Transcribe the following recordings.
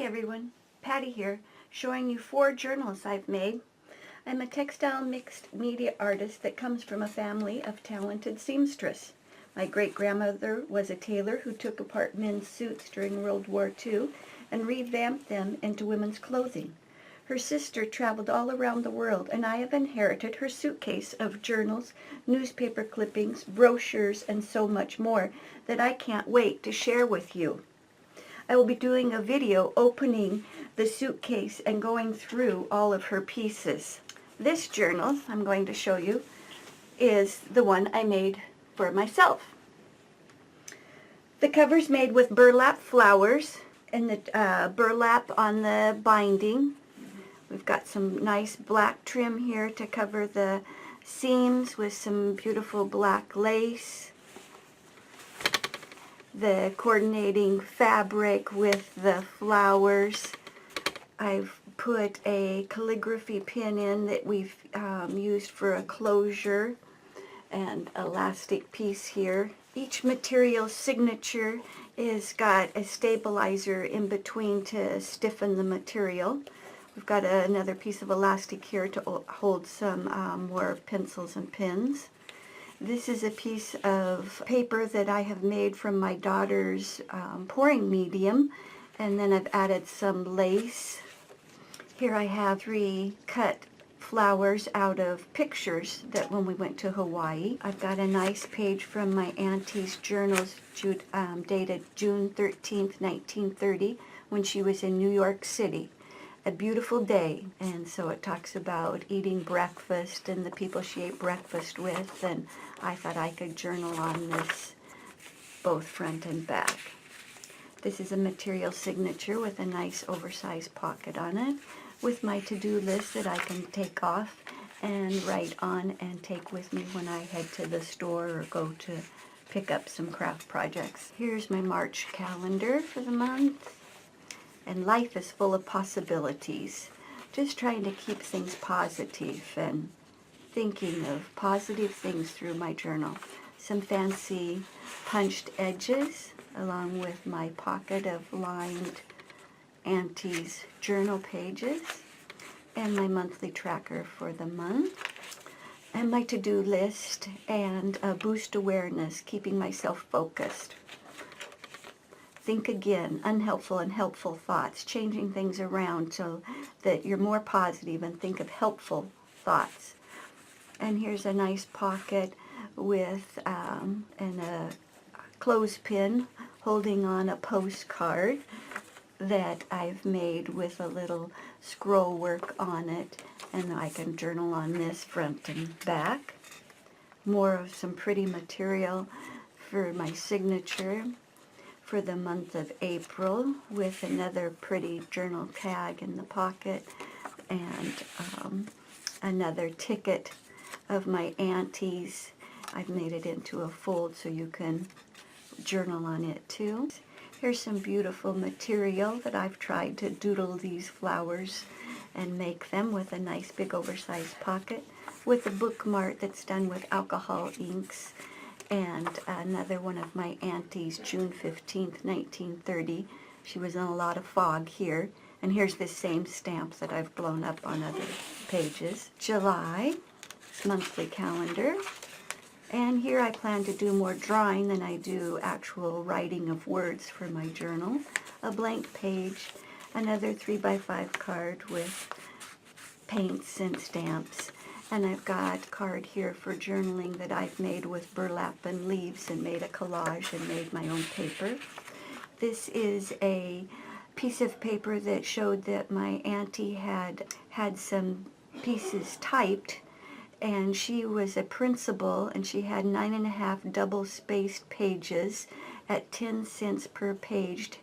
everyone, Patty here, showing you 4 journals I've made. I'm a textile mixed media artist that comes from a family of talented seamstress. My great-grandmother was a tailor who took apart men's suits during World War II and revamped them into women's clothing. Her sister traveled all around the world, and I have inherited her suitcase of journals, newspaper clippings, brochures, and so much more that I can't wait to share with you. I will be doing a video opening the suitcase and going through all of her pieces. This journal I'm going to show you is the one I made for myself. The cover's made with burlap flowers and the burlap on the binding. We've got some nice black trim here to cover the seams with some beautiful black lace. The coordinating fabric with the flowers. I've put a calligraphy pin in that we've used for a closure and elastic piece here. Each material signature is got a stabilizer in between to stiffen the material. We've got another piece of elastic here to hold some more pencils and pins. This is a piece of paper that I have made from my daughter's pouring medium, and then I've added some lace. Here I have 3 cut flowers out of pictures that when we went to Hawaii. I've got a nice page from my auntie's journals dated June 13th, 1930, when she was in New York City. A beautiful day, and so it talks about eating breakfast and the people she ate breakfast with, and I thought I could journal on this both front and back. This is a material signature with a nice oversized pocket on it with my to-do list that I can take off and write on and take with me when I head to the store or go to pick up some craft projects. Here's my March calendar for the month. And life is full of possibilities. Just trying to keep things positive and thinking of positive things through my journal. Some fancy punched edges along with my pocket of lined Auntie's journal pages and my monthly tracker for the month and my to-do list and boost awareness, keeping myself focused. Think again, unhelpful and helpful thoughts, changing things around so that you're more positive and think of helpful thoughts. And here's a nice pocket with and a clothespin holding on a postcard that I've made with a little scroll work on it, and I can journal on this front and back. More of some pretty material for my signature for the month of April with another pretty journal tag in the pocket and another ticket of my auntie's. I've made it into a fold so you can journal on it too. Here's some beautiful material that I've tried to doodle these flowers and make them with a nice big oversized pocket with a bookmark that's done with alcohol inks. And another one of my auntie's, June 15th, 1930. She was in a lot of fog here. And here's this same stamp that I've blown up on other pages. July, monthly calendar. And here I plan to do more drawing than I do actual writing of words for my journal. A blank page, another 3x5 card with paints and stamps. And I've got a card here for journaling that I've made with burlap and leaves and made a collage and made my own paper. This is a piece of paper that showed that my auntie had some pieces typed, and she was a principal, and she had 9.5 double-spaced pages at 10 cents per page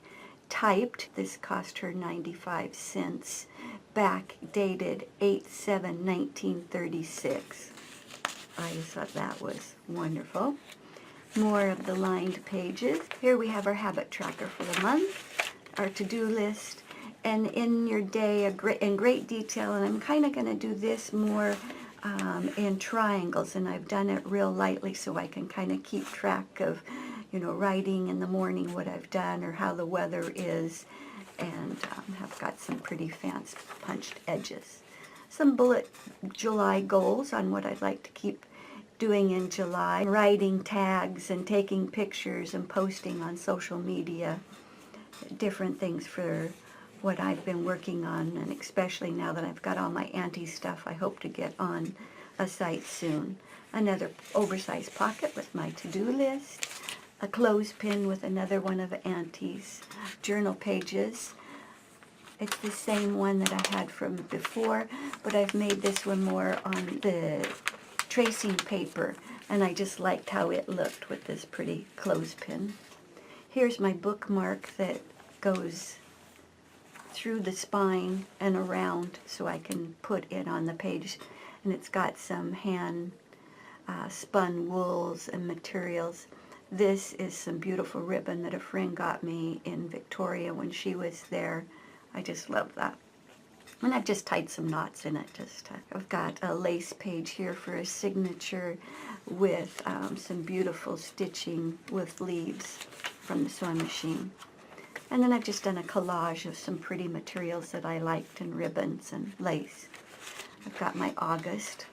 typed. This cost her 95 cents. Back dated 8/7/1936. I just thought that was wonderful. More of the lined pages. Here we have our habit tracker for the month, our to-do list, and in your day in great detail. And I'm kind of going to do this more in triangles, and I've done it real lightly so I can kind of keep track of you know, writing in the morning what I've done or how the weather is, and have got some pretty fancy punched edges. Some bullet July goals on what I'd like to keep doing in July. Writing tags and taking pictures and posting on social media. Different things for what I've been working on, and especially now that I've got all my Auntie stuff, I hope to get on a site soon. Another oversized pocket with my to-do list. A clothespin with another one of Auntie's journal pages. It's the same one that I had from before, but I've made this one more on the tracing paper, and I just liked how it looked with this pretty clothespin. Here's my bookmark that goes through the spine and around so I can put it on the page, and it's got some hand spun wools and materials. This is some beautiful ribbon that a friend got me in Victoria when she was there. I just love that. And I've just tied some knots in it. I've got a lace page here for a signature with some beautiful stitching with leaves from the sewing machine. And then I've just done a collage of some pretty materials that I liked, and ribbons and lace. I've got my August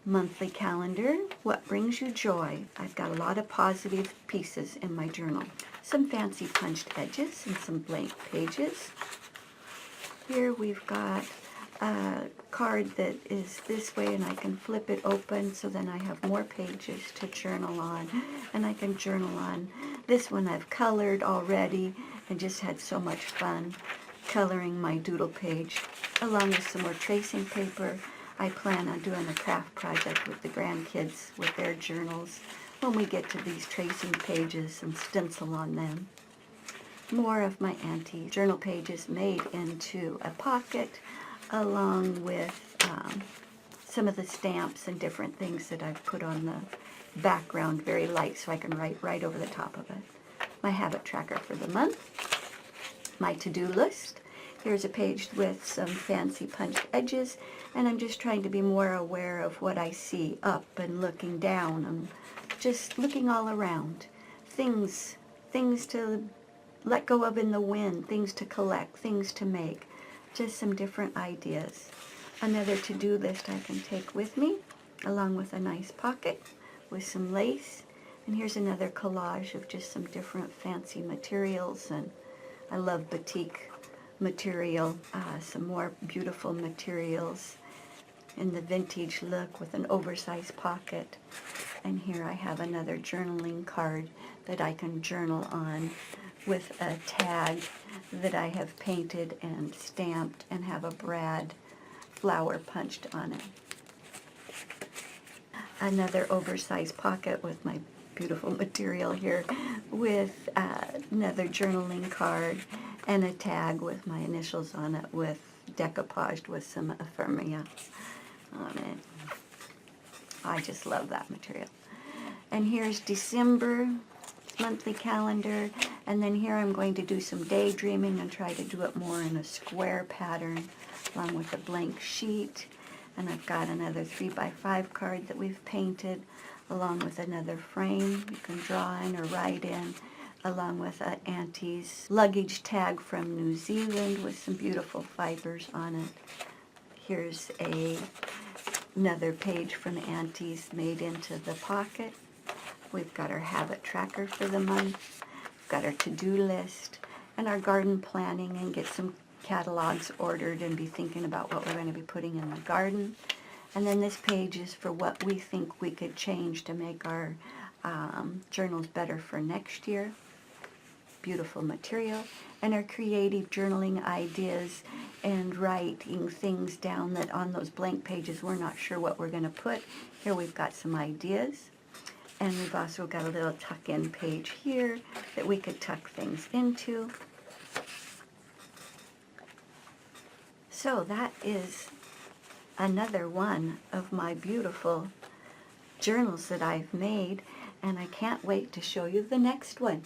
monthly calendar, What Brings You Joy. I've got a lot of positive pieces in my journal. Some fancy punched edges and some blank pages. Here we've got a card that is this way, and I can flip it open so then I have more pages to journal on, and I can journal on. This one I've colored already and just had so much fun coloring my doodle page, along with some more tracing paper. I plan on doing a craft project with the grandkids with their journals when we get to these tracing pages and stencil on them. More of my Auntie journal pages made into a pocket, along with some of the stamps and different things that I've put on the background, very light, so I can write right over the top of it. My habit tracker for the month, my to-do list. Here's a page with some fancy punched edges, and I'm just trying to be more aware of what I see up and looking down and just looking all around. Things to let go of in the wind, things to collect, things to make, just some different ideas. Another to-do list I can take with me, along with a nice pocket with some lace. And here's another collage of just some different fancy materials, and I love batik material, some more beautiful materials in the vintage look with an oversized pocket. And here I have another journaling card that I can journal on with a tag that I have painted and stamped and have a brad flower punched on it. Another oversized pocket with my beautiful material here with another journaling card and a tag with my initials on it, with decoupaged with some ephemera on it. I just love that material. And here's December monthly calendar, and then here I'm going to do some daydreaming and try to do it more in a square pattern along with a blank sheet. And I've got another 3x5 card that we've painted along with another frame you can draw in or write in, along with Auntie's luggage tag from New Zealand with some beautiful fibers on it. Here's another page from Auntie's made into the pocket. We've got our habit tracker for the month. We've got our to-do list and our garden planning, and get some catalogs ordered and be thinking about what we're going to be putting in the garden. And then this page is for what we think we could change to make our journals better for next year. Beautiful material. And our creative journaling ideas and writing things down that on those blank pages we're not sure what we're going to put. Here we've got some ideas. And we've also got a little tuck-in page here that we could tuck things into. So that is another one of my beautiful journals that I've made, and I can't wait to show you the next one.